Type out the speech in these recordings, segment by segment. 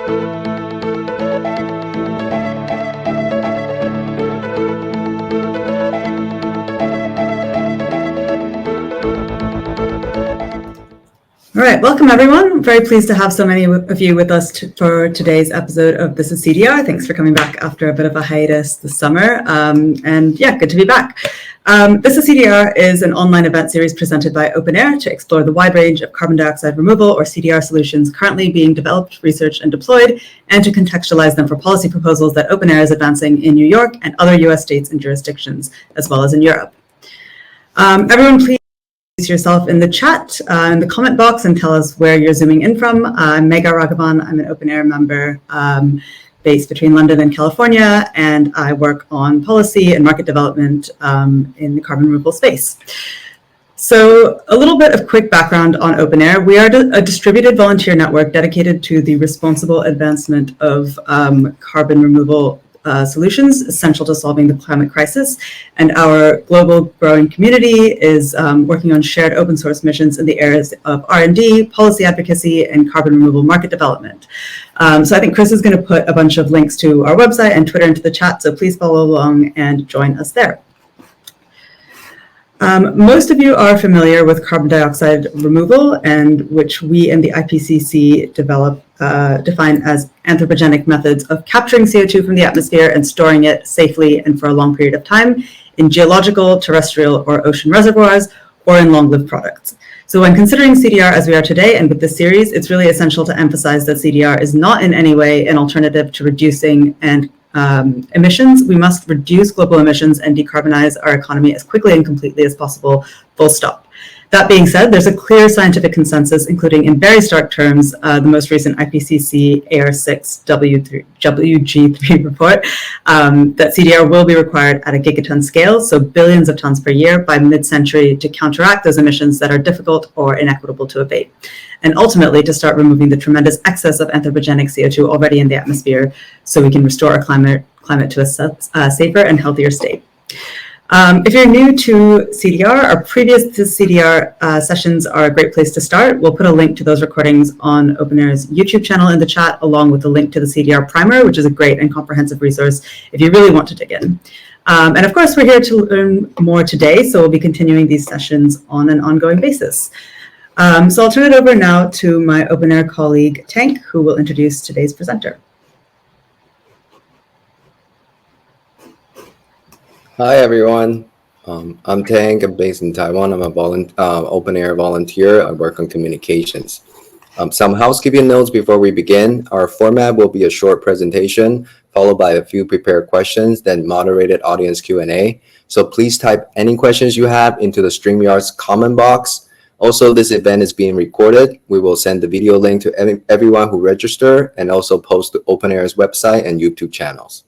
All right, welcome everyone. I'm very pleased to have so many of you with us for today's episode of This Is CDR. Thanks for coming back after a bit of a hiatus this summer. And yeah, good to be back. This Is CDR is an online event series presented by OpenAir to explore the wide range of carbon dioxide removal or CDR solutions currently being developed, researched, and deployed, and to contextualize them for policy proposals that OpenAir is advancing in New York and other US states and jurisdictions, as well as in Europe. Everyone, please yourself in the chat, in the comment box, and tell us where you're zooming in from. I'm Megha Raghavan. I'm an OpenAir member based between London and California, and I work on policy and market development in the carbon removal space. So a little bit of quick background on OpenAir. We are a distributed volunteer network dedicated to the responsible advancement of carbon removal solutions essential to solving the climate crisis. And our global growing community is working on shared open source missions in the areas of R&D, policy advocacy, and carbon removal market development. So I think Chris is going to put a bunch of links to our website and Twitter into the chat, so please follow along and join us there. Most of you are familiar with carbon dioxide removal, and which we in the IPCC define as anthropogenic methods of capturing CO2 from the atmosphere and storing it safely and for a long period of time in geological, terrestrial, or ocean reservoirs, or in long-lived products. So when considering CDR as we are today and with this series, it's really essential to emphasize that CDR is not in any way an alternative to reducing emissions. We must reduce global emissions and decarbonize our economy as quickly and completely as possible, full stop. That being said, there's a clear scientific consensus, including in very stark terms, the most recent IPCC AR6 WG3 report, that CDR will be required at a gigaton scale, so billions of tons per year by mid-century to counteract those emissions that are difficult or inequitable to abate, and ultimately to start removing the tremendous excess of anthropogenic CO2 already in the atmosphere so we can restore our climate to a safer and healthier state. If you're new to CDR, our previous CDR sessions are a great place to start. We'll put a link to those recordings on OpenAir's YouTube channel in the chat, along with the link to the CDR primer, which is a great and comprehensive resource if you really want to dig in. And of course, we're here to learn more today, so we'll be continuing these sessions on an ongoing basis. So I'll turn it over now to my OpenAir colleague, Tank, who will introduce today's presenter. Hi, everyone. I'm Tank. I'm based in Taiwan. I'm a OpenAir volunteer. I work on communications. Some housekeeping notes before we begin. Our format will be a short presentation, followed by a few prepared questions, then moderated audience Q&A. So please type any questions you have into the StreamYard's comment box. Also, this event is being recorded. We will send the video link to everyone who register and also post to OpenAir's website and YouTube channels.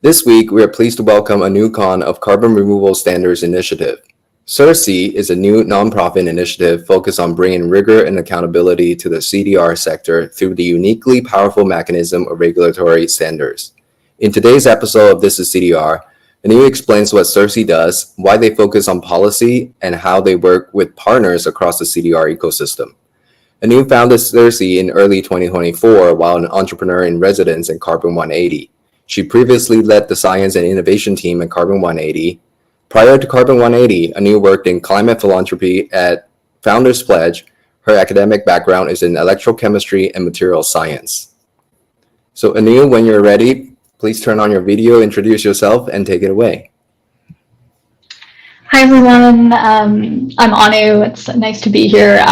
This week, we are pleased to welcome a new con of Carbon Removal Standards Initiative. CERC is a new nonprofit initiative focused on bringing rigor and accountability to the CDR sector through the uniquely powerful mechanism of regulatory standards. In today's episode of This Is CDR, Anu explains what CERC does, why they focus on policy, and how they work with partners across the CDR ecosystem. Anu founded CERC in early 2024 while an entrepreneur in residence at Carbon 180. She previously led the science and innovation team at Carbon 180. Prior to Carbon 180, Anu worked in climate philanthropy at Founders Pledge. Her academic background is in electrochemistry and materials science. So Anu, when you're ready, please turn on your video, introduce yourself, and take it away. Hi, everyone. I'm Anu. It's nice to be here.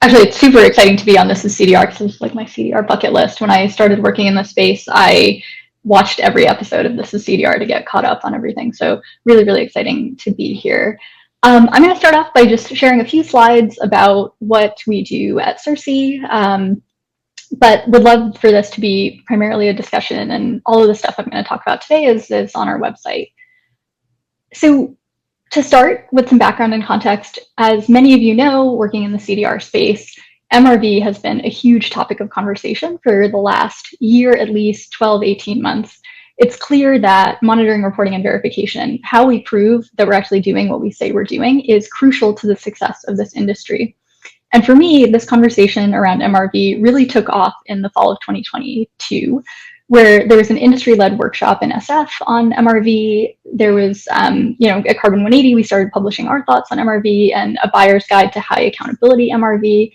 Actually, it's super exciting to be on This Is CDR because it's like my CDR bucket list. When I started working in the space, I watched every episode of This Is CDR to get caught up on everything. So really, really exciting to be here. I'm going to start off by just sharing a few slides about what we do at CERC, but would love for this to be primarily a discussion, and all of the stuff I'm going to talk about today is on our website. So to start with some background and context, as many of you know, working in the CDR space, MRV has been a huge topic of conversation for the last year, at least 12, 18 months. It's clear that monitoring, reporting, and verification, how we prove that we're actually doing what we say we're doing, is crucial to the success of this industry. And for me, this conversation around MRV really took off in the fall of 2022, where there was an industry-led workshop in SF on MRV. There was, at Carbon 180, we started publishing our thoughts on MRV and a buyer's guide to high accountability MRV.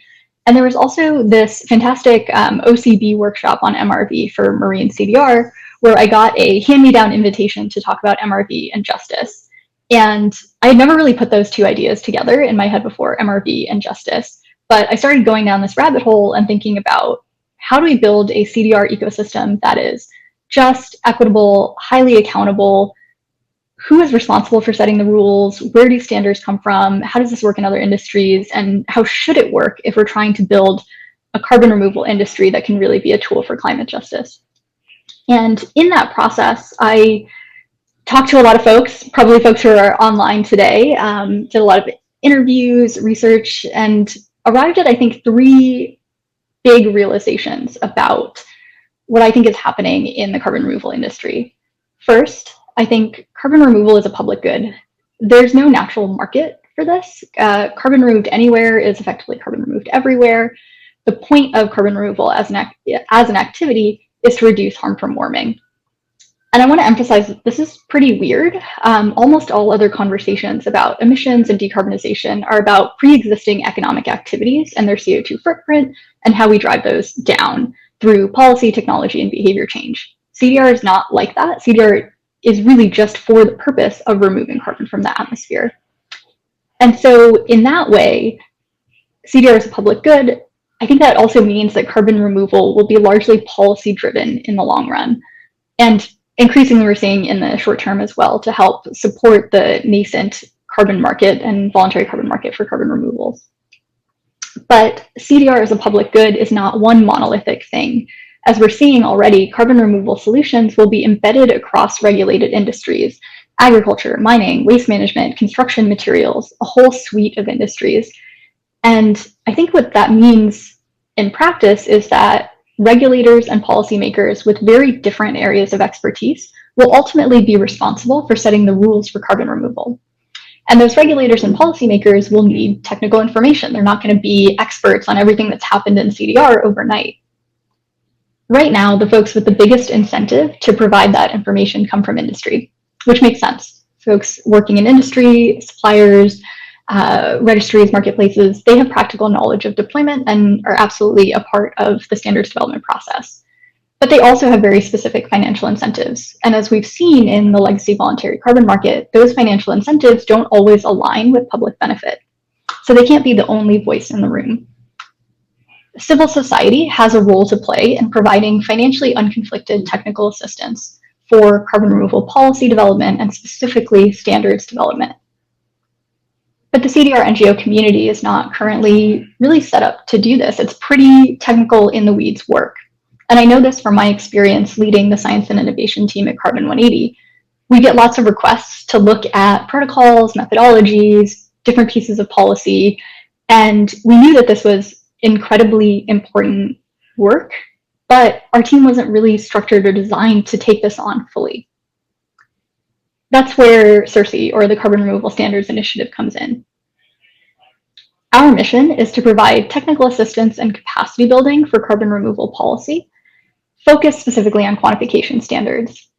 And there was also this fantastic OCB workshop on MRV for Marine CDR, where I got a hand-me-down invitation to talk about MRV and justice. And I had never really put those two ideas together in my head before, MRV and justice. But I started going down this rabbit hole and thinking about how do we build a CDR ecosystem that is just, equitable, highly accountable? Who is responsible for setting the rules? Where do standards come from? How does this work in other industries? And how should it work if we're trying to build a carbon removal industry that can really be a tool for climate justice? And in that process, I talked to a lot of folks, probably folks who are online today, did a lot of interviews, research, and arrived at, I think, 3 big realizations about what I think is happening in the carbon removal industry. First, I think carbon removal is a public good. There's no natural market for this. Carbon removed anywhere is effectively carbon removed everywhere. The point of carbon removal as an activity is to reduce harm from warming. And I want to emphasize that this is pretty weird. Almost all other conversations about emissions and decarbonization are about pre-existing economic activities and their CO2 footprint and how we drive those down through policy, technology, and behavior change. CDR is not like that. CDR is really just for the purpose of removing carbon from the atmosphere. And so in that way, CDR is a public good. I think that also means that carbon removal will be largely policy driven in the long run. And increasingly, we're seeing in the short term as well to help support the nascent carbon market and voluntary carbon market for carbon removals. But CDR as a public good is not one monolithic thing. As we're seeing already, carbon removal solutions will be embedded across regulated industries, agriculture, mining, waste management, construction materials, a whole suite of industries. And I think what that means in practice is that regulators and policymakers with very different areas of expertise will ultimately be responsible for setting the rules for carbon removal. And those regulators and policymakers will need technical information. They're not going to be experts on everything that's happened in CDR overnight. Right now, the folks with the biggest incentive to provide that information come from industry, which makes sense. Folks working in industry, suppliers, registries, marketplaces, they have practical knowledge of deployment and are absolutely a part of the standards development process. But they also have very specific financial incentives. And as we've seen in the legacy voluntary carbon market, those financial incentives don't always align with public benefit. So they can't be the only voice in the room. Civil society has a role to play in providing financially unconflicted technical assistance for carbon removal policy development and specifically standards development. But the CDR NGO community is not currently really set up to do this. It's pretty technical in the weeds work. And I know this from my experience leading the science and innovation team at Carbon 180. We get lots of requests to look at protocols, methodologies, different pieces of policy. And we knew that this was incredibly important work, but our team wasn't really structured or designed to take this on fully. That's where CIRSE, or the Carbon Removal Standards Initiative, comes in. Our mission is to provide technical assistance and capacity building for carbon removal policy, focused specifically on quantification standards.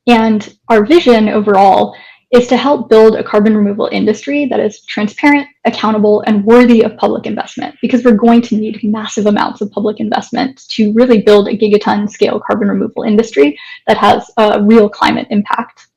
And our vision overall is to help build a carbon removal industry that is transparent, accountable, and worthy of public investment, because we're going to need massive amounts of public investment to really build a gigaton scale carbon removal industry that has a real climate impact.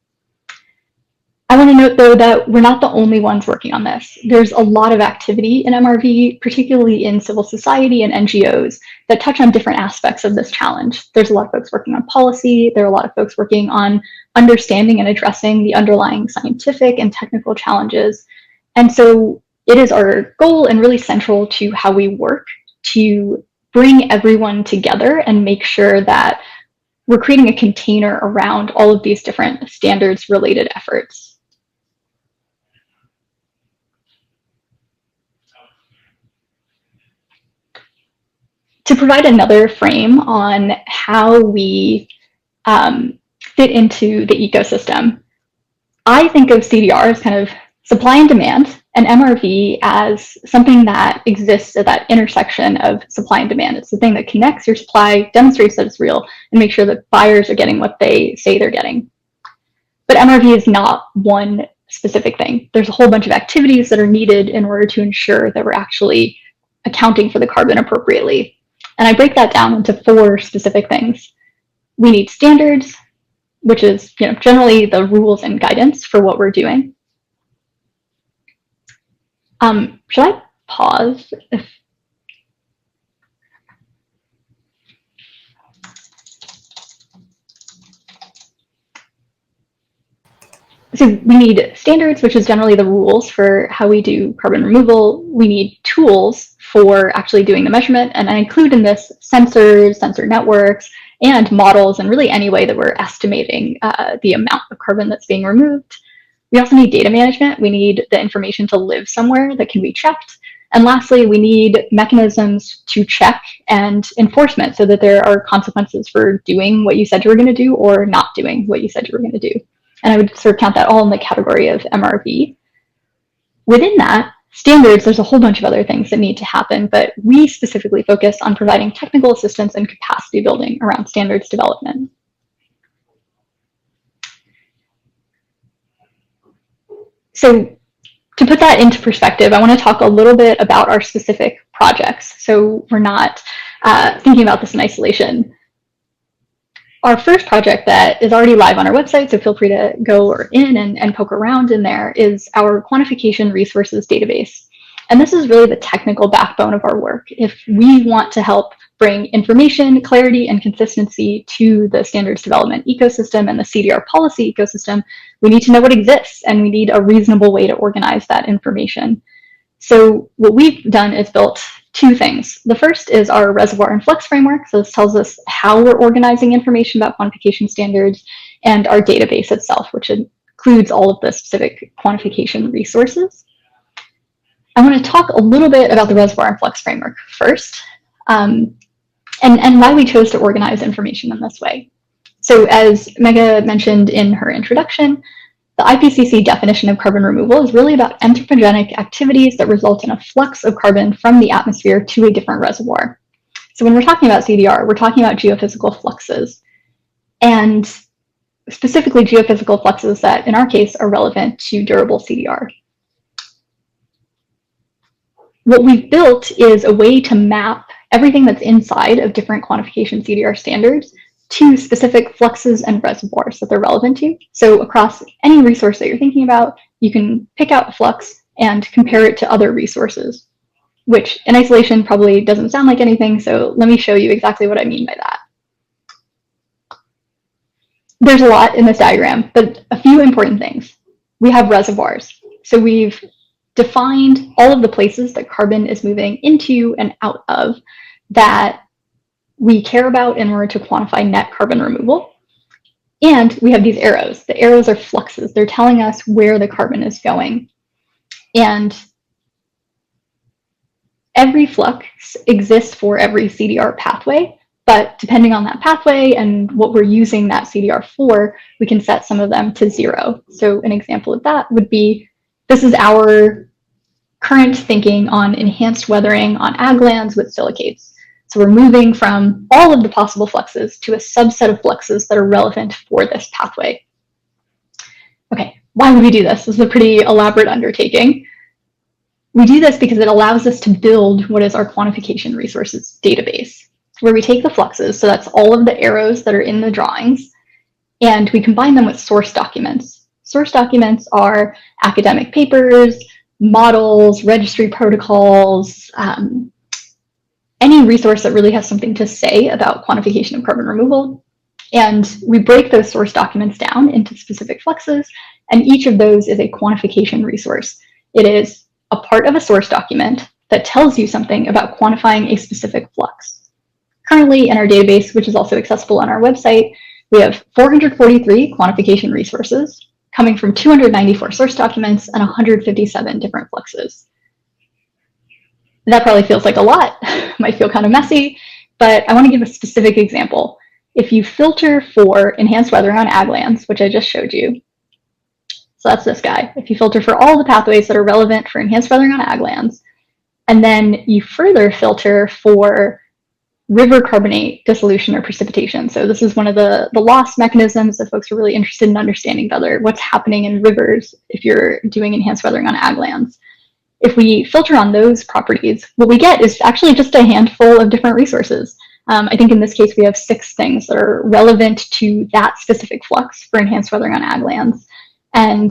I want to note, though, that we're not the only ones working on this. There's a lot of activity in MRV, particularly in civil society and NGOs, that touch on different aspects of this challenge. There's a lot of folks working on policy. There are a lot of folks working on understanding and addressing the underlying scientific and technical challenges. And so it is our goal and really central to how we work to bring everyone together and make sure that we're creating a container around all of these different standards-related efforts. To provide another frame on how we fit into the ecosystem, I think of CDR as kind of supply and demand, and MRV as something that exists at that intersection of supply and demand. It's the thing that connects your supply, demonstrates that it's real, and makes sure that buyers are getting what they say they're getting. But MRV is not one specific thing. There's a whole bunch of activities that are needed in order to ensure that we're actually accounting for the carbon appropriately. And I break that down into 4 specific things. We need standards, which is generally the rules and guidance for what we're doing. Should I pause? So we need standards, which is generally the rules for how we do carbon removal. We need tools for actually doing the measurement, and I include in this sensors, sensor networks, and models, and really any way that we're estimating the amount of carbon that's being removed. We also need data management. We need the information to live somewhere that can be checked. And lastly, we need mechanisms to check and enforcement so that there are consequences for doing what you said you were going to do or not doing what you said you were going to do. And I would sort of count that all in the category of MRV. Within that, standards, there's a whole bunch of other things that need to happen, but we specifically focus on providing technical assistance and capacity building around standards development. So to put that into perspective, I want to talk a little bit about our specific projects. So we're not thinking about this in isolation. Our first project that is already live on our website, so feel free to go in and poke around in there, is our quantification resources database. And this is really the technical backbone of our work. If we want to help bring information, clarity, and consistency to the standards development ecosystem and the CDR policy ecosystem, we need to know what exists, and we need a reasonable way to organize that information. So what we've done is built 2 things. The first is our reservoir and flux framework. So this tells us how we're organizing information about quantification standards, and our database itself, which includes all of the specific quantification resources. I want to talk a little bit about the reservoir and flux framework first, and why we chose to organize information in this way. So as Megha mentioned in her introduction, the IPCC definition of carbon removal is really about anthropogenic activities that result in a flux of carbon from the atmosphere to a different reservoir. So when we're talking about CDR, we're talking about geophysical fluxes, and specifically geophysical fluxes that, in our case, are relevant to durable CDR. What we've built is a way to map everything that's inside of different quantification CDR standards to specific fluxes and reservoirs that they're relevant to. So across any resource that you're thinking about, you can pick out a flux and compare it to other resources, which in isolation probably doesn't sound like anything. So let me show you exactly what I mean by that. There's a lot in this diagram, but a few important things. We have reservoirs. So we've defined all of the places that carbon is moving into and out of that we care about in order to quantify net carbon removal. And we have these arrows. The arrows are fluxes. They're telling us where the carbon is going. And every flux exists for every CDR pathway, but depending on that pathway and what we're using that CDR for, we can set some of them to 0. So an example of that would be, this is our current thinking on enhanced weathering on ag lands with silicates. So we're moving from all of the possible fluxes to a subset of fluxes that are relevant for this pathway. Okay, why would we do this? This is a pretty elaborate undertaking. We do this because it allows us to build what is our quantification resources database, where we take the fluxes, so that's all of the arrows that are in the drawings, and we combine them with source documents. Source documents are academic papers, models, registry protocols, any resource that really has something to say about quantification of carbon removal. And we break those source documents down into specific fluxes, and each of those is a quantification resource. It is a part of a source document that tells you something about quantifying a specific flux. Currently in our database, which is also accessible on our website, we have 443 quantification resources coming from 294 source documents and 157 different fluxes. That probably feels like a lot, might feel kind of messy, but I want to give a specific example. If you filter for enhanced weathering on ag lands, which I just showed you, So that's this guy. If you filter for all the pathways that are relevant for enhanced weathering on ag lands, and then you further filter for river carbonate dissolution or precipitation. So this is one of the loss mechanisms that folks are really interested in understanding better, what's happening in rivers if you're doing enhanced weathering on ag lands. If we filter on those properties, what we get is actually just a handful of different resources. I think in this case, we have 6 things that are relevant to that specific flux for enhanced weathering on ag lands. And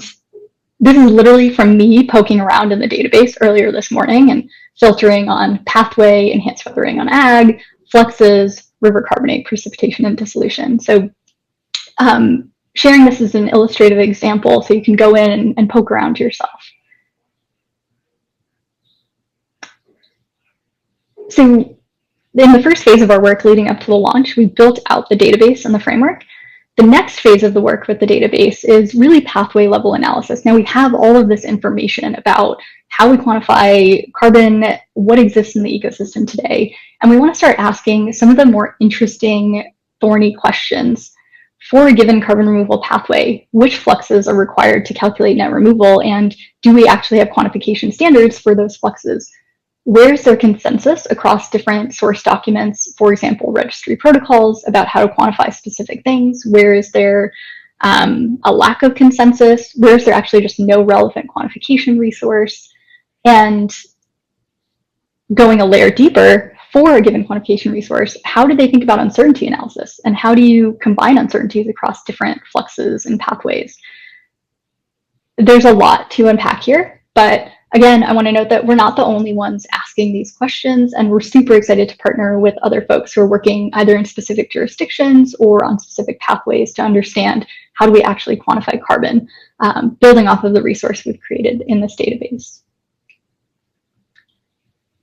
this is literally from me poking around in the database earlier this morning and filtering on pathway, enhanced weathering on ag, fluxes, river carbonate, precipitation, and dissolution. So sharing this as an illustrative example so you can go in and poke around yourself. So in the first phase of our work leading up to the launch, we built out the database and the framework. The next phase of the work with the database is really pathway level analysis. Now we have all of this information about how we quantify carbon, what exists in the ecosystem today, and we want to start asking some of the more interesting, thorny questions. For a given carbon removal pathway, which fluxes are required to calculate net removal, and do we actually have quantification standards for those fluxes? Where's their consensus across different source documents, for example, registry protocols, about how to quantify specific things? Where is there a lack of consensus? Where is there actually just no relevant quantification resource? And going a layer deeper, for a given quantification resource, how do they think about uncertainty analysis? And how do you combine uncertainties across different fluxes and pathways? There's a lot to unpack here, but again, I want to note that we're not the only ones asking these questions, and we're super excited to partner with other folks who are working either in specific jurisdictions or on specific pathways to understand how do we actually quantify carbon, building off of the resource we've created in this database.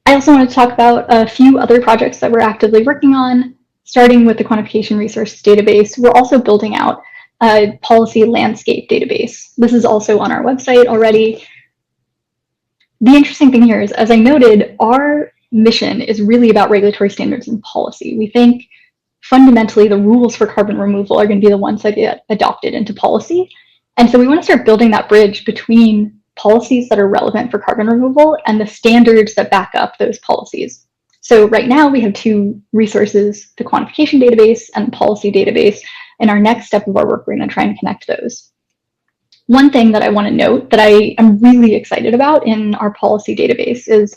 I also want to talk about a few other projects that we're actively working on, starting with the quantification resource database. We're also building out a policy landscape database. This is also on our website already. The interesting thing here is, as I noted, our mission is really about regulatory standards and policy. We think fundamentally the rules for carbon removal are going to be the ones that get adopted into policy. And so we want to start building that bridge between policies that are relevant for carbon removal and the standards that back up those policies. So right now we have 2 resources, the quantification database and the policy database. In our next step of our work, we're going to try and connect those. One thing that I want to note that I am really excited about in our policy database is,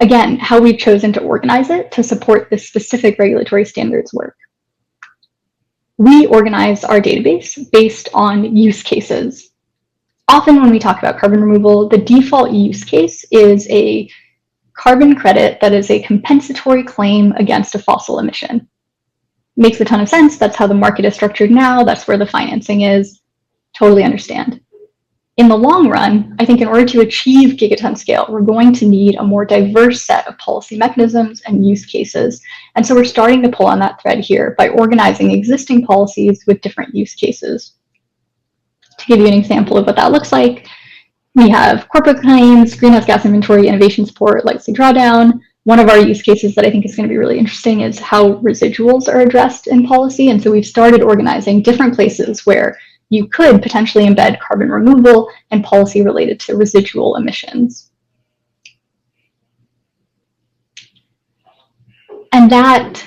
again, how we've chosen to organize it to support this specific regulatory standards work. We organize our database based on use cases. Often when we talk about carbon removal, the default use case is a carbon credit that is a compensatory claim against a fossil emission. Makes a ton of sense. That's how the market is structured now. That's where the financing is. Totally understand. In the long run, I think in order to achieve gigaton scale, we're going to need a more diverse set of policy mechanisms and use cases. And so we're starting to pull on that thread here by organizing existing policies with different use cases. To give you an example of what that looks like, we have corporate claims, greenhouse gas inventory, innovation support, legacy drawdown. One of our use cases that I think is going to be really interesting is how residuals are addressed in policy. And so we've started organizing different places where you could potentially embed carbon removal and policy related to residual emissions. And that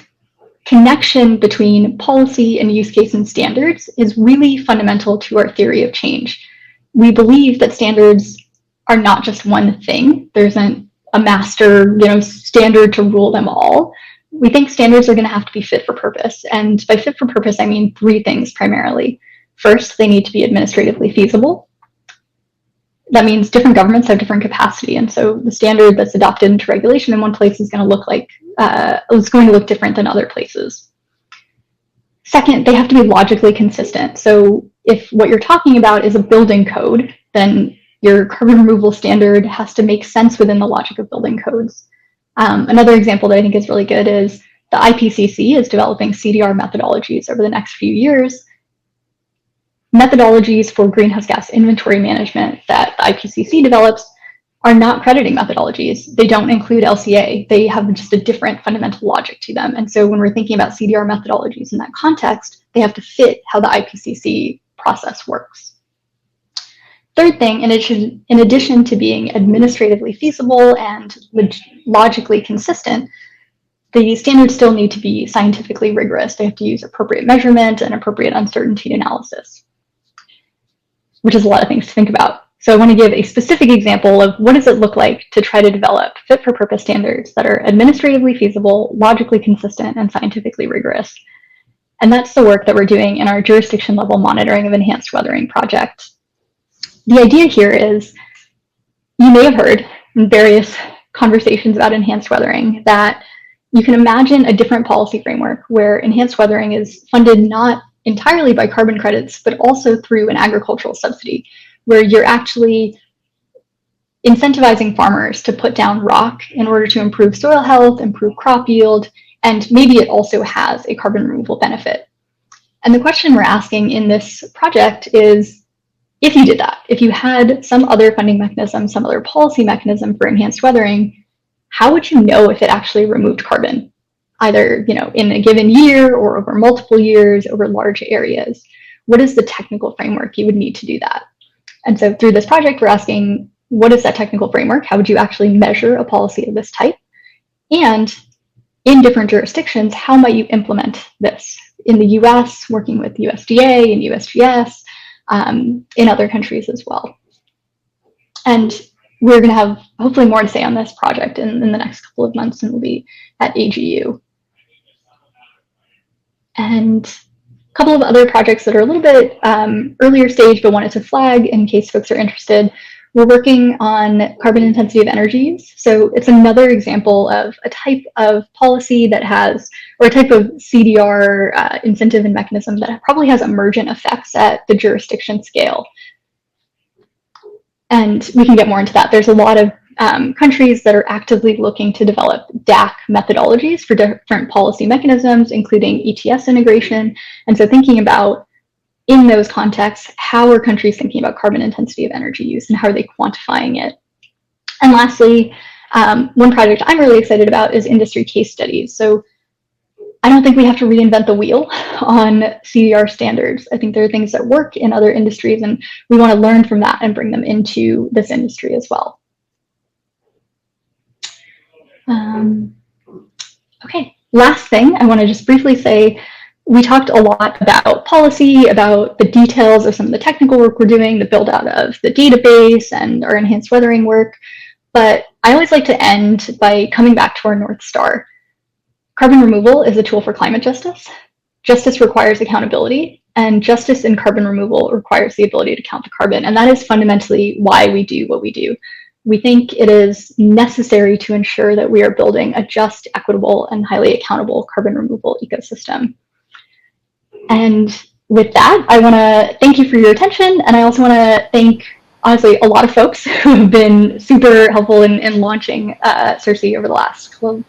connection between policy and use case and standards is really fundamental to our theory of change. We believe that standards are not just one thing. There isn't a master, standard to rule them all. We think standards are going to have to be fit for purpose. And by fit for purpose, I mean 3 things primarily. First, they need to be administratively feasible. That means different governments have different capacity, and so the standard that's adopted into regulation in one place is going to look different than other places. Second, they have to be logically consistent. So if what you're talking about is a building code, then your carbon removal standard has to make sense within the logic of building codes. Another example that I think is really good is the IPCC is developing CDR methodologies over the next few years. Methodologies for greenhouse gas inventory management that the IPCC develops are not crediting methodologies. They don't include LCA. They have just a different fundamental logic to them. And so when we're thinking about CDR methodologies in that context, they have to fit how the IPCC process works. Third thing, in addition to being administratively feasible and logically consistent, the standards still need to be scientifically rigorous. They have to use appropriate measurement and appropriate uncertainty analysis, which is a lot of things to think about. So I want to give a specific example of what does it look like to try to develop fit-for-purpose standards that are administratively feasible, logically consistent, and scientifically rigorous. And that's the work that we're doing in our jurisdiction-level monitoring of enhanced weathering project. The idea here is, you may have heard in various conversations about enhanced weathering that you can imagine a different policy framework where enhanced weathering is funded not entirely by carbon credits, but also through an agricultural subsidy, where you're actually incentivizing farmers to put down rock in order to improve soil health, improve crop yield, and maybe it also has a carbon removal benefit. And the question we're asking in this project is, if you did that, if you had some other funding mechanism, some other policy mechanism for enhanced weathering, how would you know if it actually removed carbon, either in a given year or over multiple years, over large areas? What is the technical framework you would need to do that? And so through this project, we're asking, what is that technical framework? How would you actually measure a policy of this type? And in different jurisdictions, how might you implement this? In the US, working with USDA and USGS, in other countries as well. And we're going to have hopefully more to say on this project in the next couple of months, and we'll be at AGU. And a couple of other projects that are a little bit earlier stage, but wanted to flag in case folks are interested. We're working on carbon intensity of energies. So it's another example of a type of policy that has, or a type of CDR incentive and mechanism that probably has emergent effects at the jurisdiction scale. And we can get more into that. There's a lot of countries that are actively looking to develop DAC methodologies for different policy mechanisms, including ETS integration. And so thinking about, in those contexts, how are countries thinking about carbon intensity of energy use and how are they quantifying it? And lastly, one project I'm really excited about is industry case studies. So I don't think we have to reinvent the wheel on CDR standards. I think there are things that work in other industries, and we want to learn from that and bring them into this industry as well. Okay, last thing I want to just briefly say, we talked a lot about policy, about the details of some of the technical work we're doing, the build out of the database and our enhanced weathering work. But I always like to end by coming back to our North Star. Carbon removal is a tool for climate justice. Justice requires accountability, and justice in carbon removal requires the ability to count the carbon. And that is fundamentally why we do what we do. We think it is necessary to ensure that we are building a just, equitable, and highly accountable carbon removal ecosystem. And with that, I want to thank you for your attention. And I also want to thank, honestly, a lot of folks who have been super helpful in launching CIRCE over the last couple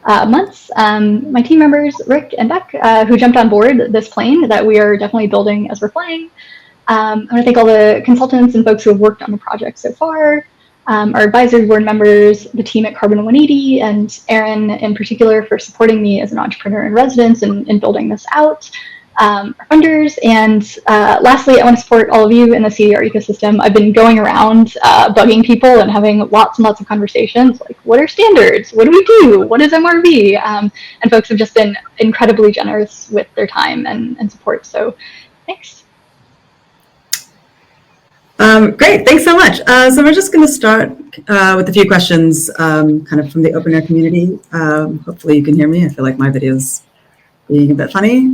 of months. My team members, Rick and Beck, who jumped on board this plane that we are definitely building as we're flying. I want to thank all the consultants and folks who have worked on the project so far. Our advisory board members, the team at Carbon 180, and Aaron in particular for supporting me as an entrepreneur in residence in building this out. Our funders, and lastly, I want to support all of you in the CDR ecosystem. I've been going around bugging people and having lots and lots of conversations, like, what are standards? What do we do? What is MRV? And folks have just been incredibly generous with their time and support, so thanks. Great, thanks so much. So we're just going to start with a few questions kind of from the OpenAir community. Hopefully you can hear me. I feel like my video's being a bit funny.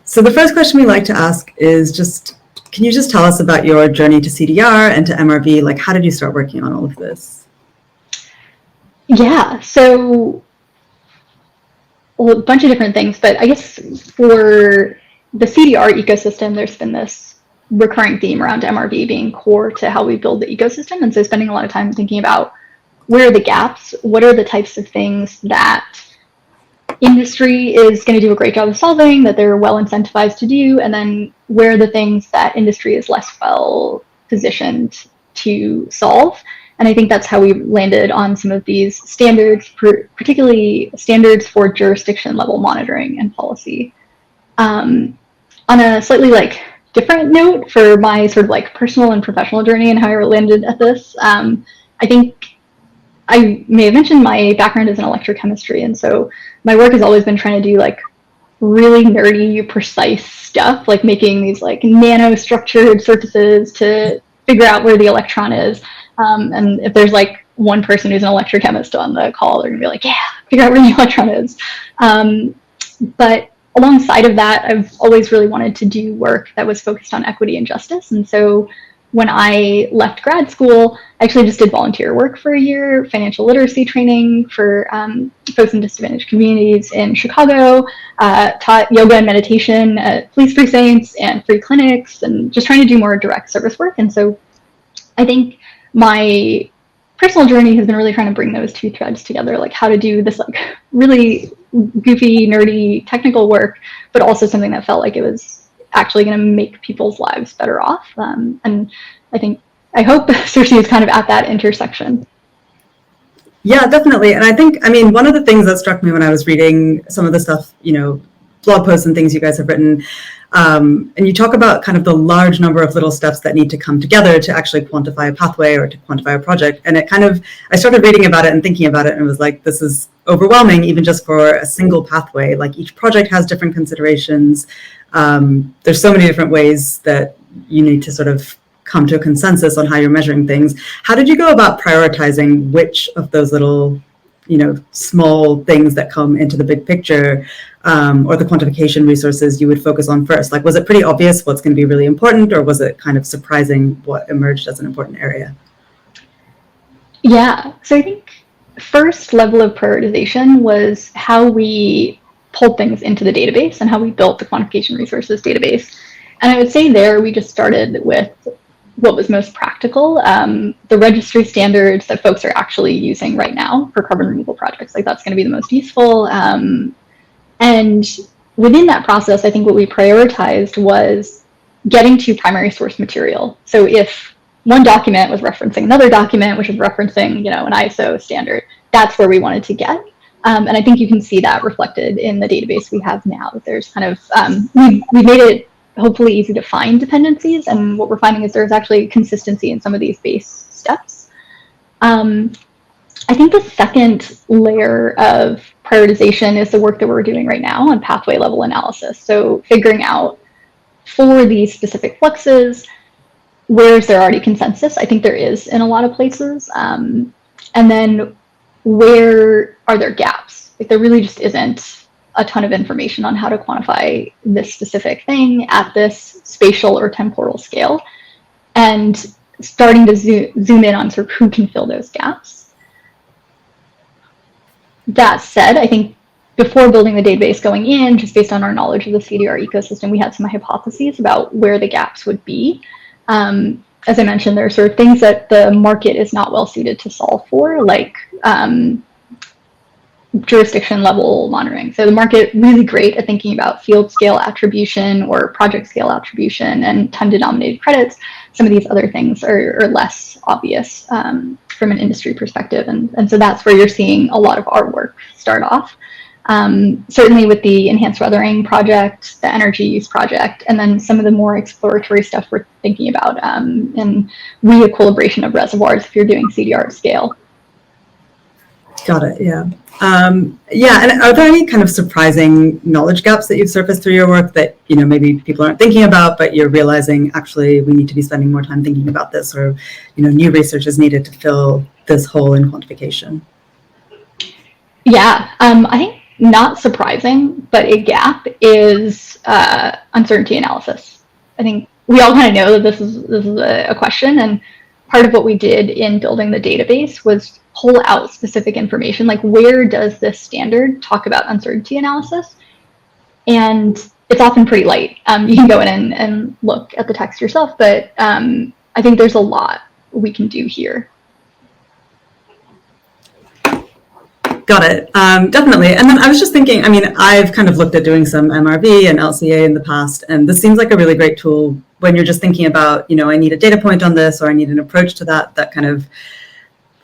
So the first question we like to ask is just, can you just tell us about your journey to CDR and to MRV? Like, how did you start working on all of this? Yeah, so a bunch of different things, but I guess for the CDR ecosystem, there's been this recurring theme around MRV being core to how we build the ecosystem. And so spending a lot of time thinking about where are the gaps, what are the types of things that industry is going to do a great job of solving, that they're well incentivized to do, and then where are the things that industry is less well positioned to solve. And I think that's how we landed on some of these standards, particularly standards for jurisdiction level monitoring and policy. On a slightly different note for my sort of like personal and professional journey and how I landed at this. I think I may have mentioned my background is in electrochemistry, and so my work has always been trying to do like really nerdy, precise stuff, like making these like nano-structured surfaces to figure out where the electron is. And if there's like one person who's an electrochemist on the call, they're gonna be like, yeah, figure out where the electron is. But alongside of that, I've always really wanted to do work that was focused on equity and justice. And so when I left grad school, I actually just did volunteer work for a year, financial literacy training for folks in disadvantaged communities in Chicago, taught yoga and meditation at police precincts and free clinics, and just trying to do more direct service work. And so I think my personal journey has been really trying to bring those two threads together, like how to do this like really goofy, nerdy, technical work, but also something that felt like it was actually going to make people's lives better off. And I hope CiRCE is kind of at that intersection. Yeah, definitely. And I mean, one of the things that struck me when I was reading some of the stuff, blog posts and things you guys have written, and you talk about kind of the large number of little steps that need to come together to actually quantify a pathway or to quantify a project. And I started reading about it and thinking about it and was like, this is overwhelming, even just for a single pathway. Like each project has different considerations. There's so many different ways that you need to sort of come to a consensus on how you're measuring things. How did you go about prioritizing which of those little, small things that come into the big picture, or the quantification resources you would focus on first? Like, was it pretty obvious what's going to be really important, or was it kind of surprising what emerged as an important area? Yeah, so I think first level of prioritization was how we pulled things into the database and how we built the quantification resources database. And I would say there we just started with what was most practical, the registry standards that folks are actually using right now for carbon removal projects. Like that's going to be the most useful. And within that process, I think what we prioritized was getting to primary source material. So if one document was referencing another document, which is referencing, an ISO standard, that's where we wanted to get. And I think you can see that reflected in the database we have now. That there's kind of, we made it hopefully easy to find dependencies. And what we're finding is there's actually consistency in some of these base steps. I think the second layer of prioritization is the work that we're doing right now on pathway level analysis. So figuring out for these specific fluxes, where is there already consensus? I think there is in a lot of places. And then where are there gaps? Like there really just isn't a ton of information on how to quantify this specific thing at this spatial or temporal scale, and starting to zoom in on sort of who can fill those gaps. That said, I think before building the database going in, just based on our knowledge of the CDR ecosystem, we had some hypotheses about where the gaps would be. As I mentioned, there are sort of things that the market is not well suited to solve for, like jurisdiction level monitoring. So the market really great at thinking about field scale attribution or project scale attribution and ton denominated credits. Some of these other things are less obvious from an industry perspective. And so that's where you're seeing a lot of our work start off. Certainly with the enhanced weathering project, the energy use project, and then some of the more exploratory stuff we're thinking about in re-equilibration of reservoirs if you're doing CDR at scale. Got it, yeah. Yeah, and are there any kind of surprising knowledge gaps that you've surfaced through your work that, maybe people aren't thinking about, but you're realizing actually we need to be spending more time thinking about this, or, new research is needed to fill this hole in quantification? Yeah, I think not surprising, but a gap is uncertainty analysis. I think we all kind of know that this is a question, and part of what we did in building the database was pull out specific information, like where does this standard talk about uncertainty analysis? And it's often pretty light. You can go in and look at the text yourself, but I think there's a lot we can do here. Got it. Definitely. And then I was just thinking, I've kind of looked at doing some MRV and LCA in the past, and this seems like a really great tool when you're just thinking about, I need a data point on this, or I need an approach to that kind of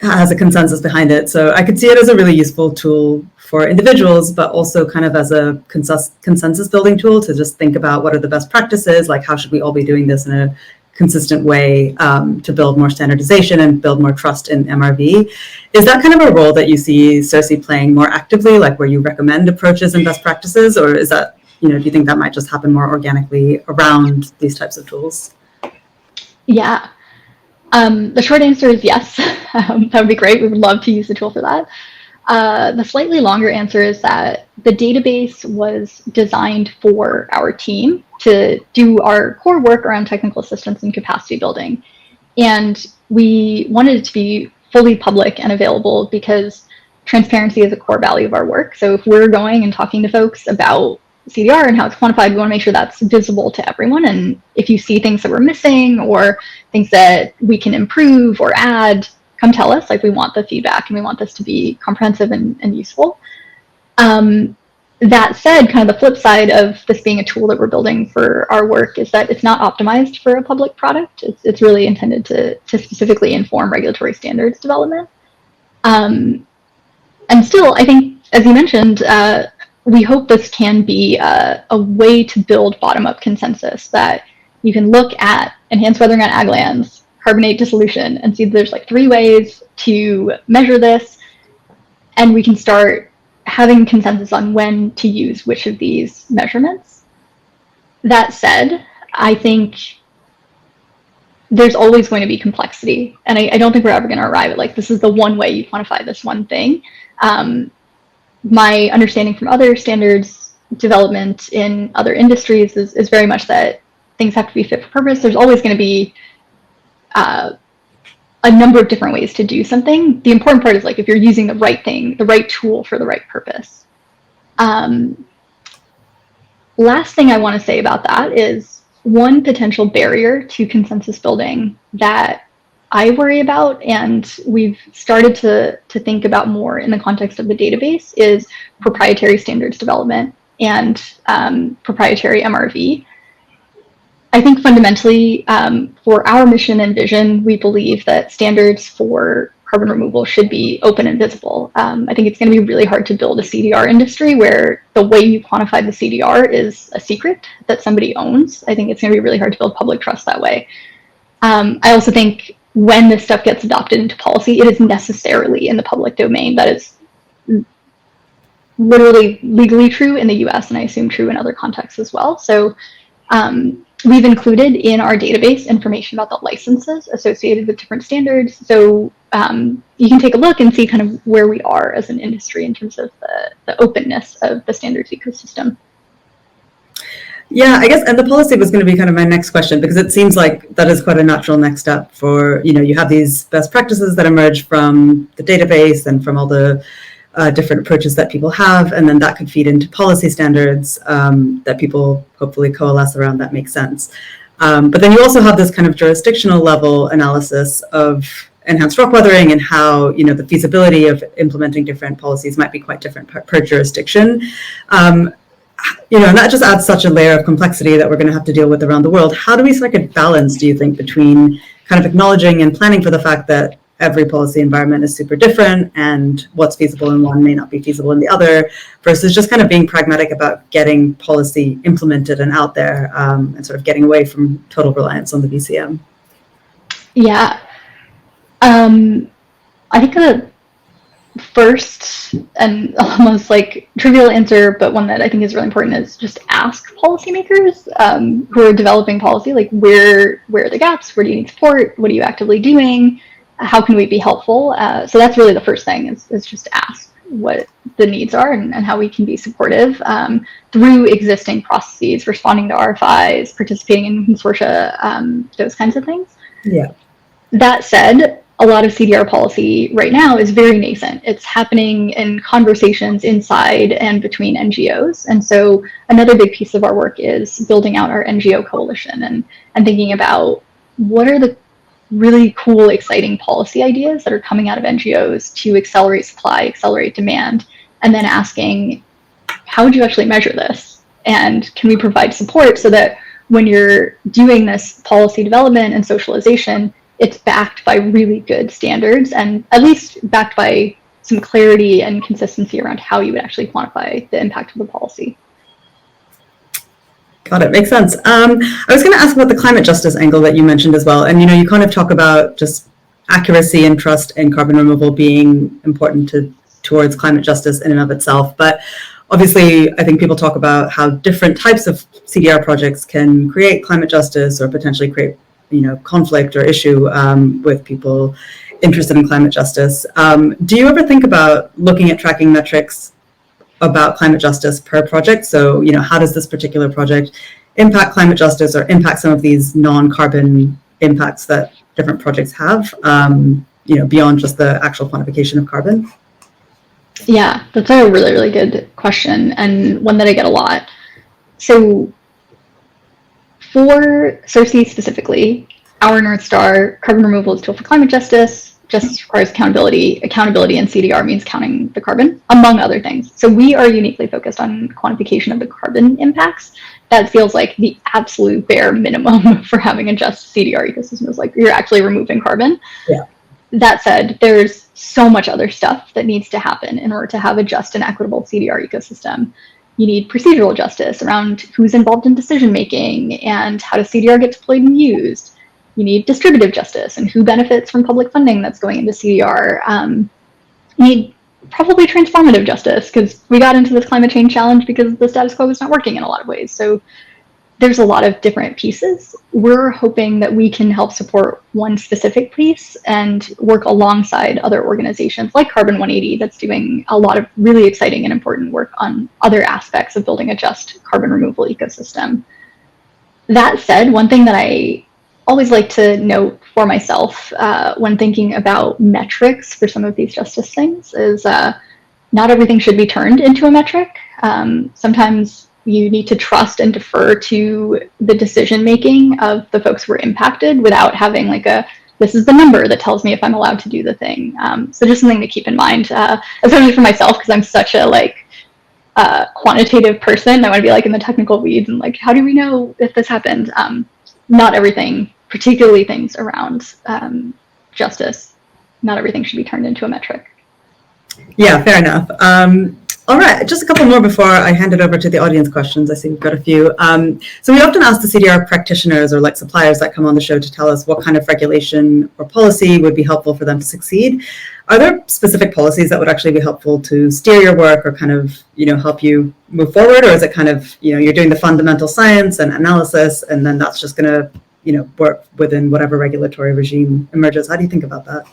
has a consensus behind it. So I could see it as a really useful tool for individuals, but also kind of as a consensus building tool to just think about what are the best practices, like how should we all be doing this in a consistent way to build more standardization and build more trust in MRV. Is that kind of a role that you see CERC playing more actively, like where you recommend approaches and best practices, or is that, do you think that might just happen more organically around these types of tools? Yeah. The short answer is yes. That would be great. We would love to use the tool for that. The slightly longer answer is that the database was designed for our team to do our core work around technical assistance and capacity building. And we wanted it to be fully public and available because transparency is a core value of our work. So if we're going and talking to folks about CDR and how it's quantified, we want to make sure that's visible to everyone. And if you see things that we're missing or things that we can improve or add, come tell us. Like, we want the feedback and we want this to be comprehensive and useful. That said, kind of the flip side of this being a tool that we're building for our work is that it's not optimized for a public product. It's really intended to specifically inform regulatory standards development. And still, I think, as you mentioned, we hope this can be a way to build bottom-up consensus, that you can look at enhanced weathering on ag lands, carbonate dissolution, and see there's like 3 ways to measure this, and we can start having consensus on when to use which of these measurements. That said, I think there's always going to be complexity, and I don't think we're ever going to arrive at like, this is the one way you quantify this one thing. My understanding from other standards development in other industries is very much that things have to be fit for purpose. There's always going to be a number of different ways to do something. The important part is like, if you're using the right thing, the right tool for the right purpose. Last thing I want to say about that is one potential barrier to consensus building that I worry about, and we've started to think about more in the context of the database, is proprietary standards development and proprietary MRV. I think fundamentally, for our mission and vision, we believe that standards for carbon removal should be open and visible. I think it's going to be really hard to build a CDR industry where the way you quantify the CDR is a secret that somebody owns. I think it's going to be really hard to build public trust that way. I also think when this stuff gets adopted into policy, it is necessarily in the public domain. That is literally legally true in the US, and I assume true in other contexts as well. So we've included in our database information about the licenses associated with different standards. So you can take a look and see kind of where we are as an industry in terms of the openness of the standards ecosystem. Yeah, I guess, and the policy was going to be kind of my next question, because it seems like that is quite a natural next step for, you have these best practices that emerge from the database and from all the different approaches that people have, and then that could feed into policy standards that people hopefully coalesce around that makes sense. But then you also have this kind of jurisdictional level analysis of enhanced rock weathering and how, the feasibility of implementing different policies might be quite different per jurisdiction. And that just adds such a layer of complexity that we're going to have to deal with around the world. How do we strike a balance, do you think, between kind of acknowledging and planning for the fact that every policy environment is super different and what's feasible in one may not be feasible in the other, versus just kind of being pragmatic about getting policy implemented and out there, and sort of getting away from total reliance on the VCM? Yeah. I think the first and almost like trivial answer, but one that I think is really important, is just ask policymakers who are developing policy, like where are the gaps? Where do you need support? What are you actively doing? How can we be helpful? So that's really the first thing, is just ask what the needs are and how we can be supportive through existing processes, responding to RFIs, participating in consortia, those kinds of things. Yeah. That said, a lot of CDR policy right now is very nascent. It's happening in conversations inside and between NGOs. And so another big piece of our work is building out our NGO coalition and thinking about what are the really cool, exciting policy ideas that are coming out of NGOs to accelerate supply, accelerate demand, and then asking, how would you actually measure this? And can we provide support so that when you're doing this policy development and socialization, it's backed by really good standards, and at least backed by some clarity and consistency around how you would actually quantify the impact of the policy. Got it. Makes sense. I was going to ask about the climate justice angle that you mentioned as well. And, you kind of talk about just accuracy and trust in carbon removal being important towards climate justice in and of itself. But obviously, I think people talk about how different types of CDR projects can create climate justice or potentially create, conflict or issue with people interested in climate justice. Do you ever think about looking at tracking metrics about climate justice per project? So, how does this particular project impact climate justice or impact some of these non-carbon impacts that different projects have, beyond just the actual quantification of carbon? Yeah, that's a really, really good question, and one that I get a lot. So for CERC specifically, our North Star, carbon removal is a tool for climate justice. Justice requires accountability. Accountability in CDR means counting the carbon, among other things. So we are uniquely focused on quantification of the carbon impacts. That feels like the absolute bare minimum for having a just CDR ecosystem, is like you're actually removing carbon. Yeah. That said, there's so much other stuff that needs to happen in order to have a just and equitable CDR ecosystem. You need procedural justice around who's involved in decision making and how does CDR get deployed and used. You need distributive justice and who benefits from public funding that's going into CDR. You need probably transformative justice, because we got into this climate change challenge because the status quo was not working in a lot of ways. So there's a lot of different pieces. We're hoping that we can help support one specific piece and work alongside other organizations like Carbon 180 that's doing a lot of really exciting and important work on other aspects of building a just carbon removal ecosystem. That said, one thing that I always like to note for myself when thinking about metrics for some of these justice things is not everything should be turned into a metric. Sometimes you need to trust and defer to the decision making of the folks who were impacted without having like this is the number that tells me if I'm allowed to do the thing. So just something to keep in mind, especially for myself, because I'm such a quantitative person. I want to be in the technical weeds and how do we know if this happened? Not everything, particularly things around justice, not everything should be turned into a metric. Yeah, fair enough. All right, just a couple more before I hand it over to the audience questions. I see we've got a few. So we often ask the CDR practitioners or suppliers that come on the show to tell us what kind of regulation or policy would be helpful for them to succeed. Are there specific policies that would actually be helpful to steer your work or kind of, help you move forward? Or is it kind of, you're doing the fundamental science and analysis and then that's just going to, work within whatever regulatory regime emerges? How do you think about that?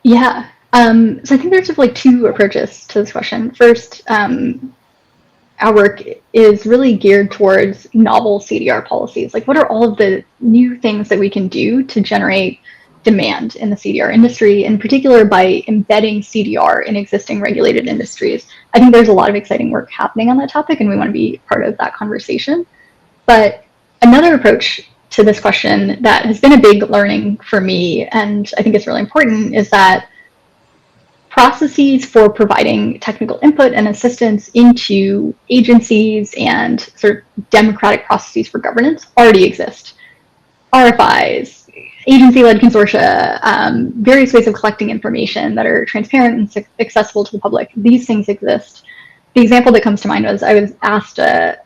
Yeah. So I think there's two approaches to this question. First, our work is really geared towards novel CDR policies. What are all of the new things that we can do to generate demand in the CDR industry, in particular by embedding CDR in existing regulated industries? I think there's a lot of exciting work happening on that topic, and we want to be part of that conversation. But another approach to this question that has been a big learning for me, and I think it's really important, is that processes for providing technical input and assistance into agencies and sort of democratic processes for governance already exist. RFIs, agency-led consortia, various ways of collecting information that are transparent and accessible to the public. These things exist. The example that comes to mind was I was asked an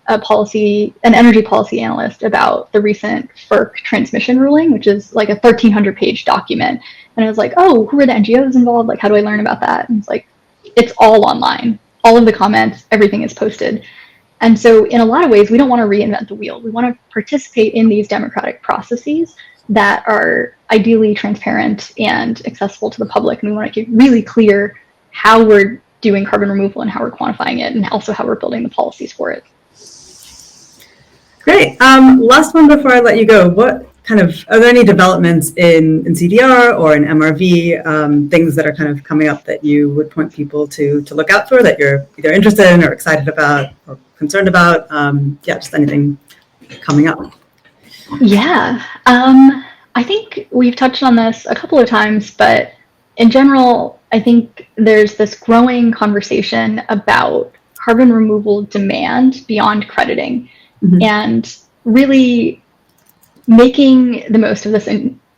energy policy analyst about the recent FERC transmission ruling, which is a 1,300-page document. And I was oh, who are the NGOs involved? How do I learn about that? And it's it's all online. All of the comments, everything is posted. And so in a lot of ways, we don't want to reinvent the wheel. We want to participate in these democratic processes that are ideally transparent and accessible to the public. And we want to get really clear how we're doing carbon removal and how we're quantifying it, and also how we're building the policies for it. Great. Last one before I let you go. What are there any developments in CDR or in MRV, things that are kind of coming up that you would point people to look out for, that you're either interested in or excited about or concerned about? Just anything coming up. Yeah. I think we've touched on this a couple of times, but in general, I think there's this growing conversation about carbon removal demand beyond crediting, and really making the most of this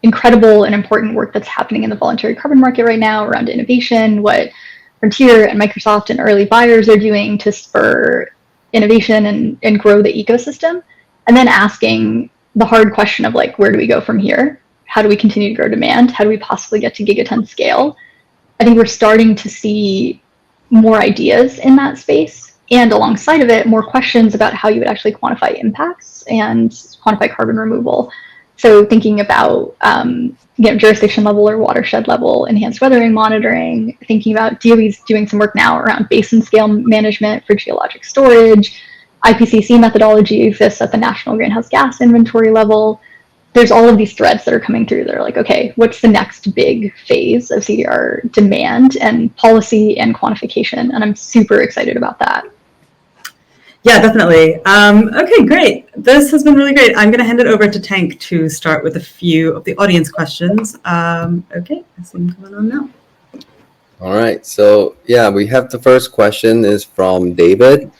incredible and important work that's happening in the voluntary carbon market right now around innovation, what Frontier and Microsoft and early buyers are doing to spur innovation and grow the ecosystem, and then asking the hard question of like, where do we go from here? How do we continue to grow demand? How do we possibly get to gigaton scale? I think we're starting to see more ideas in that space, and alongside of it, more questions about how you would actually quantify impacts and quantify carbon removal. So thinking about jurisdiction level or watershed level enhanced weathering monitoring, thinking about DOE's doing some work now around basin scale management for geologic storage. IPCC methodology exists at the national greenhouse gas inventory level. There's all of these threads that are coming through that are like, okay, what's the next big phase of CDR demand and policy and quantification? And I'm super excited about that. Yeah, definitely. Okay, great. This has been really great. I'm going to hand it over to Tank to start with a few of the audience questions. Okay, I see them coming on now. All right. So yeah, we have the first question is from David.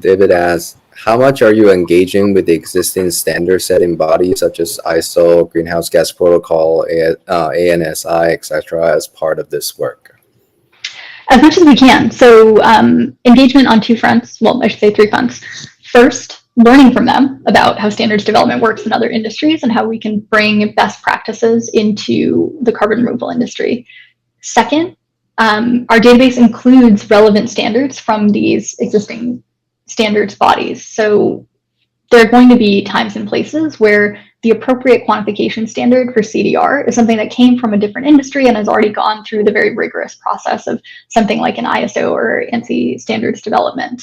David asks, how much are you engaging with the existing standard setting bodies such as ISO, Greenhouse Gas Protocol, ANSI, etc., as part of this work? As much as we can. So engagement on two fronts, well, I should say three fronts. First, learning from them about how standards development works in other industries and how we can bring best practices into the carbon removal industry. Second, our database includes relevant standards from these existing standards bodies. So there are going to be times and places where the appropriate quantification standard for CDR is something that came from a different industry and has already gone through the very rigorous process of something like an ISO or ANSI standards development.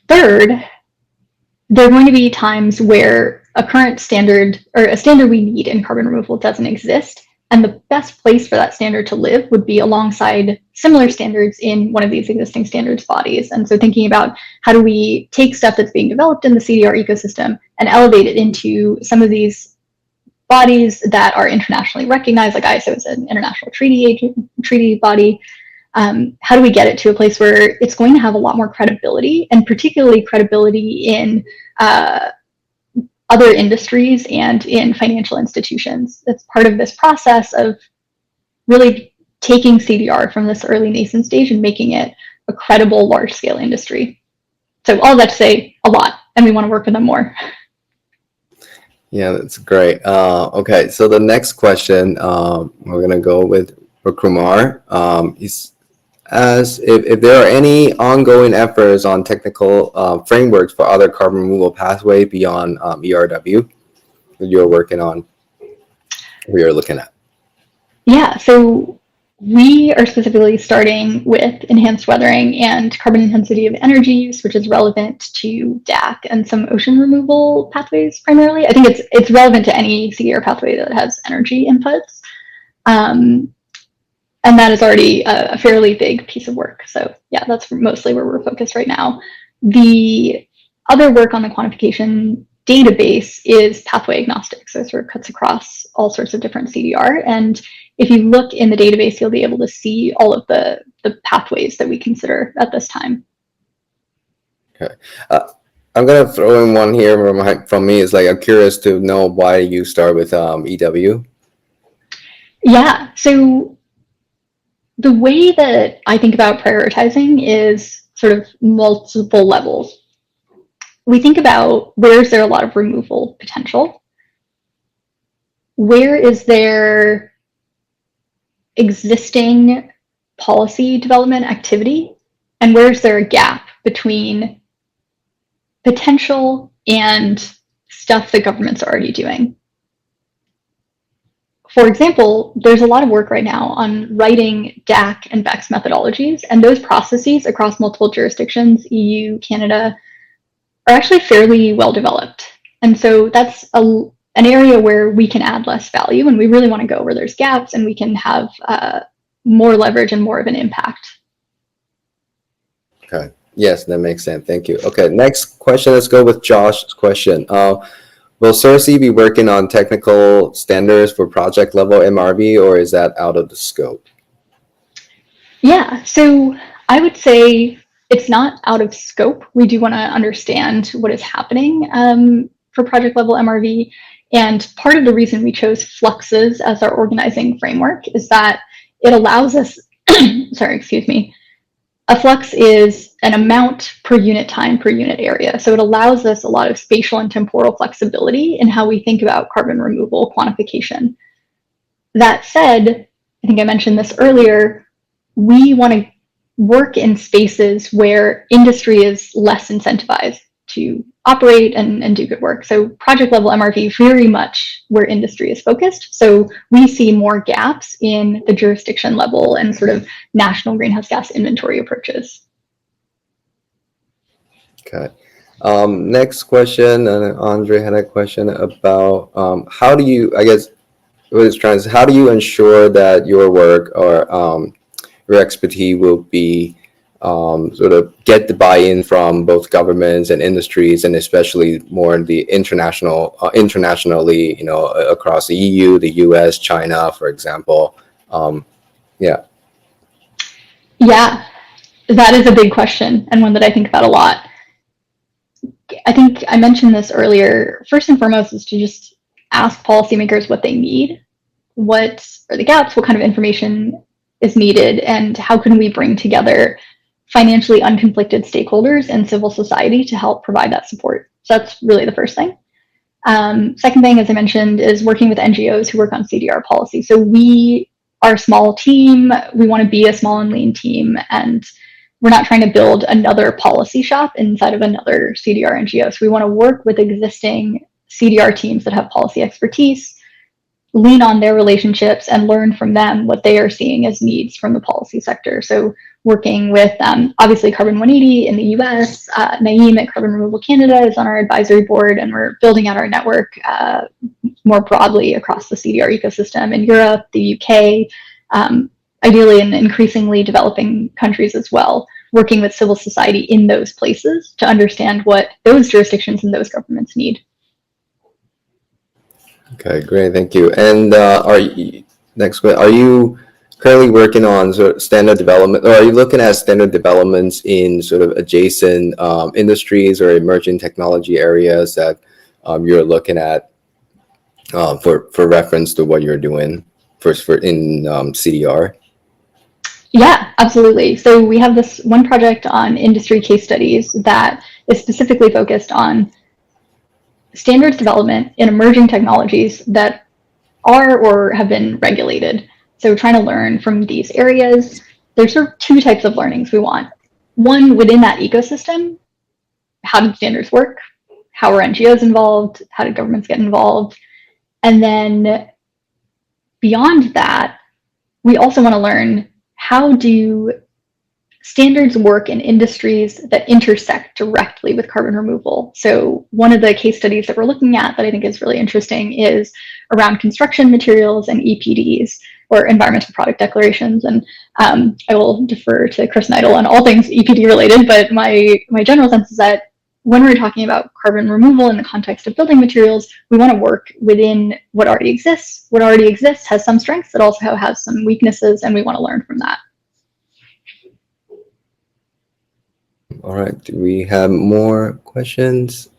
Third, there are going to be times where a current standard or a standard we need in carbon removal doesn't exist, and the best place for that standard to live would be alongside similar standards in one of these existing standards bodies. And so thinking about how do we take stuff that's being developed in the CDR ecosystem and elevate it into some of these bodies that are internationally recognized, like ISO is an international treaty body. How do we get it to a place where it's going to have a lot more credibility, and particularly credibility in other industries and in financial institutions? That's part of this process of really taking CDR from this early nascent stage and making it a credible large-scale industry. So all of that to say, a lot, and we want to work with them more. Yeah, that's great. Okay, so the next question, we're going to go with Kumar. He's asked if there are any ongoing efforts on technical frameworks for other carbon removal pathway beyond ERW that you're working on, or you're looking at. Yeah, so we are specifically starting with enhanced weathering and carbon intensity of energy use, which is relevant to DAC and some ocean removal pathways primarily. I think it's relevant to any CDR pathway that has energy inputs. And that is already a fairly big piece of work. So yeah, that's mostly where we're focused right now. The other work on the quantification database is pathway agnostic. So it sort of cuts across all sorts of different CDR. And if you look in the database, you'll be able to see all of the pathways that we consider at this time. Okay. I'm going to throw in one here from me. It's like, I'm curious to know why you start with EW. Yeah, so the way that I think about prioritizing is sort of multiple levels. We think about where is there a lot of removal potential? Where is there existing policy development activity? And where is there a gap between potential and stuff that governments are already doing? For example, there's a lot of work right now on writing DAC and BECS methodologies, and those processes across multiple jurisdictions, EU, Canada, are actually fairly well developed. And so that's an area where we can add less value, and we really want to go where there's gaps and we can have more leverage and more of an impact. Okay. Yes, that makes sense. Thank you. Okay, next question. Let's go with Josh's question. Will CERC be working on technical standards for project level MRV, or is that out of the scope? Yeah, so I would say it's not out of scope. We do want to understand what is happening for project level MRV. And part of the reason we chose fluxes as our organizing framework is that it allows us, sorry, excuse me, a flux is an amount per unit time per unit area. So it allows us a lot of spatial and temporal flexibility in how we think about carbon removal quantification. That said, I think I mentioned this earlier, we want to work in spaces where industry is less incentivized to operate and do good work. So project level MRV very much where industry is focused. So we see more gaps in the jurisdiction level and sort of national greenhouse gas inventory approaches. Okay. Next question, Andre had a question about how do you, I guess, what it's trying to say, how do you ensure that your work or your expertise will be sort of get the buy-in from both governments and industries, and especially more in the internationally, across the EU, the US, China, for example. Yeah. Yeah, that is a big question and one that I think about a lot. I think I mentioned this earlier. First and foremost is to just ask policymakers what they need. What are the gaps? What kind of information is needed? And how can we bring together financially unconflicted stakeholders and civil society to help provide that support? So that's really the first thing. Second thing, as I mentioned, is working with NGOs who work on CDR policy. So we are a small team. We want to be a small and lean team, and we're not trying to build another policy shop inside of another CDR NGO. So we want to work with existing CDR teams that have policy expertise, lean on their relationships, and learn from them what they are seeing as needs from the policy sector. So working with, obviously, Carbon 180 in the US, Naeem at Carbon Removal Canada is on our advisory board, and we're building out our network more broadly across the CDR ecosystem in Europe, the UK, ideally in increasingly developing countries as well, working with civil society in those places to understand what those jurisdictions and those governments need. Okay, great, thank you. And next question, are you currently working on sort of standard development, or are you looking at standard developments in sort of adjacent industries or emerging technology areas that you're looking at for reference to what you're doing for in CDR? Yeah, absolutely. So we have this one project on industry case studies that is specifically focused on standards development in emerging technologies that are or have been regulated. So trying to learn from these areas. There's sort of two types of learnings we want. One, within that ecosystem, how did standards work? How are NGOs involved? How did governments get involved? And then beyond that, we also want to learn, how do standards work in industries that intersect directly with carbon removal? So one of the case studies that we're looking at that I think is really interesting is around construction materials and EPDs, or environmental product declarations. And I will defer to Chris Neidel on all things EPD related, but my general sense is that when we're talking about carbon removal in the context of building materials, we want to work within what already exists. What already exists has some strengths, it also has some weaknesses, and we want to learn from that. All right, do we have more questions?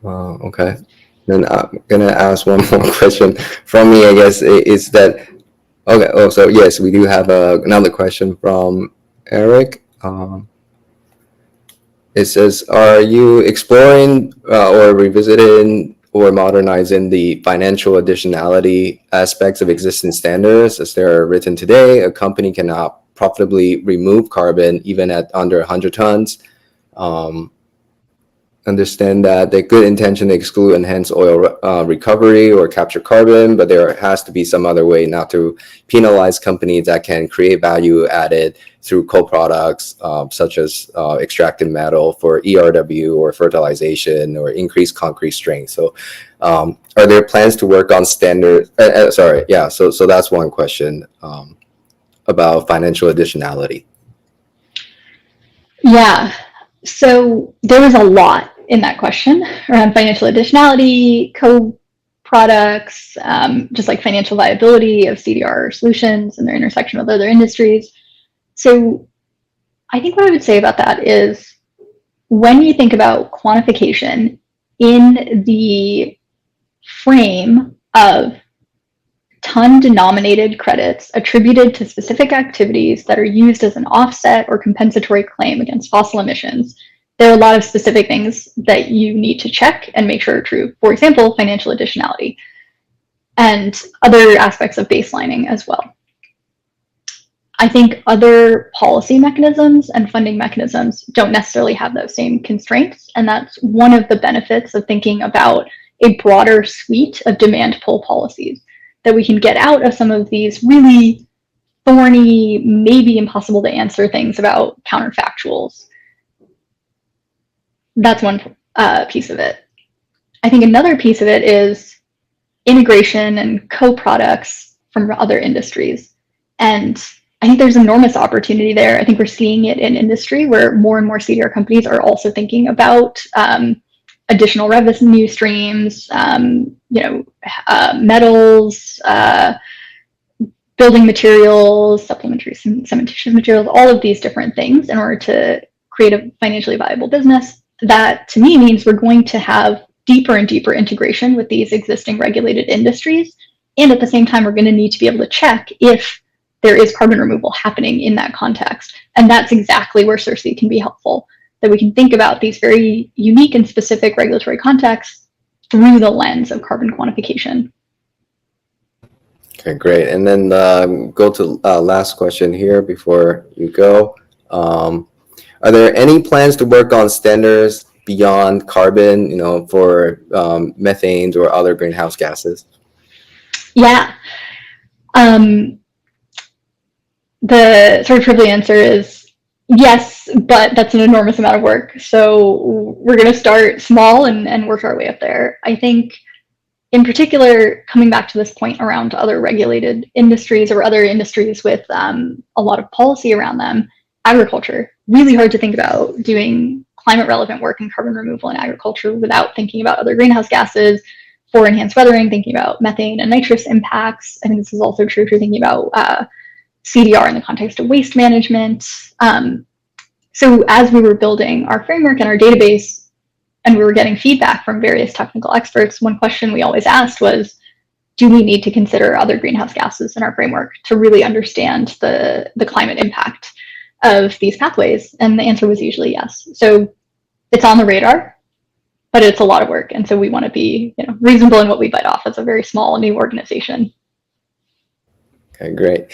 Okay, then I'm gonna ask one more question from me, I guess, is that, okay, oh, so yes, we do have another question from Eric. It says, are you exploring or revisiting or modernizing the financial additionality aspects of existing standards? As they're written today, a company cannot profitably remove carbon even at under 100 tons. Understand that the good intention to exclude enhanced oil recovery or capture carbon, but there has to be some other way not to penalize companies that can create value added through co-products such as extracted metal for ERW or fertilization or increased concrete strength. So are there plans to work on standard, so that's one question about financial additionality. Yeah, so there was a lot in that question around financial additionality, co-products, just like financial viability of CDR solutions and their intersection with other industries. So I think what I would say about that is, when you think about quantification in the frame of ton-denominated credits attributed to specific activities that are used as an offset or compensatory claim against fossil emissions, there are a lot of specific things that you need to check and make sure are true. For example, financial additionality and other aspects of baselining as well. I think other policy mechanisms and funding mechanisms don't necessarily have those same constraints, and that's one of the benefits of thinking about a broader suite of demand pull policies, that we can get out of some of these really thorny, maybe impossible to answer things about counterfactuals. That's one piece of it. I think another piece of it is integration and co-products from other industries. And I think there's enormous opportunity there. I think we're seeing it in industry where more and more CDR companies are also thinking about additional revenue streams, metals, building materials, supplementary cementitious materials, all of these different things in order to create a financially viable business. That to me means we're going to have deeper and deeper integration with these existing regulated industries. And at the same time, we're going to need to be able to check if there is carbon removal happening in that context. And that's exactly where CIRC can be helpful, that we can think about these very unique and specific regulatory contexts through the lens of carbon quantification. Okay, great. And then go to last question here before you go. Are there any plans to work on standards beyond carbon, for methanes or other greenhouse gases? Yeah. The sort of trivial answer is yes, but that's an enormous amount of work. So we're going to start small and work our way up there. I think in particular, coming back to this point around other regulated industries or other industries with a lot of policy around them, agriculture, really hard to think about doing climate relevant work in carbon removal in agriculture without thinking about other greenhouse gases. For enhanced weathering, thinking about methane and nitrous impacts. I think this is also true if you're thinking about CDR in the context of waste management. So as we were building our framework and our database, and we were getting feedback from various technical experts, one question we always asked was, do we need to consider other greenhouse gases in our framework to really understand the climate impact of these pathways? And the answer was usually yes. So it's on the radar, but it's a lot of work. And so we want to be reasonable in what we bite off as a very small new organization. Okay, great.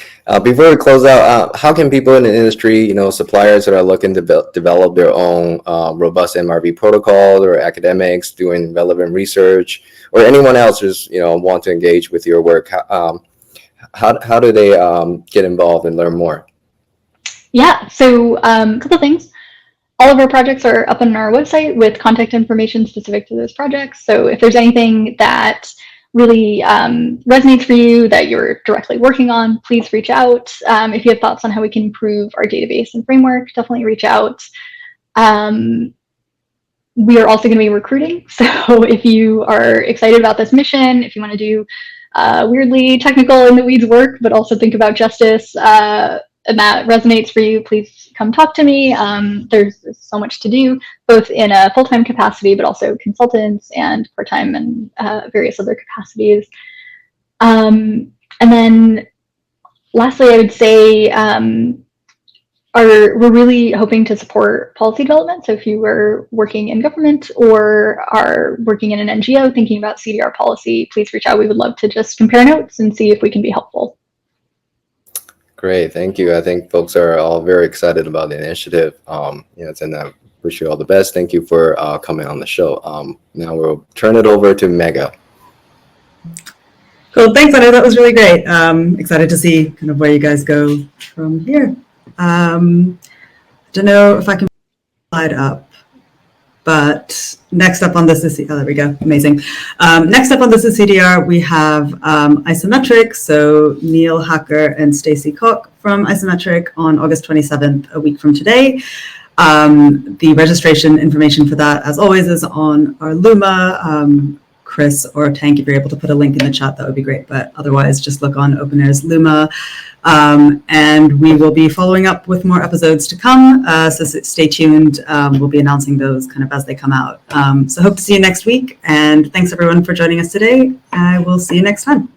Before we close out, how can people in the industry, suppliers that are looking to develop their own robust MRV protocol, or academics doing relevant research, or anyone else who's want to engage with your work, how do they get involved and learn more? Yeah, so a couple of things. All of our projects are up on our website with contact information specific to those projects. So if there's anything that really resonates for you that you're directly working on, please reach out. If you have thoughts on how we can improve our database and framework, definitely reach out. We are also going to be recruiting. So if you are excited about this mission, if you want to do weirdly technical in the weeds work, but also think about justice, and that resonates for you, please come talk to me. There's so much to do, both in a full-time capacity, but also consultants and part-time and various other capacities. And then lastly, I would say we're really hoping to support policy development. So if you are working in government or are working in an NGO thinking about CDR policy, please reach out. We would love to just compare notes and see if we can be helpful. Great, thank you. I think folks are all very excited about the initiative. And I wish you all the best. Thank you for coming on the show. Now we'll turn it over to Mega. Cool, thanks, Anna. That was really great. Excited to see kind of where you guys go from here. Don't know if I can slide up. But next up on this is, there we go, amazing. Next up on This Is CDR, we have Isometric, so Neil Hacker and Stacy Koch from Isometric on August 27th, a week from today. The registration information for that, as always, is on our Luma. Chris or Tank, if you're able to put a link in the chat, that would be great. But otherwise, just look on OpenAir's Luma And we will be following up with more episodes to come. So stay tuned. We'll be announcing those kind of as they come out. So hope to see you next week. And thanks everyone for joining us today. I will see you next time.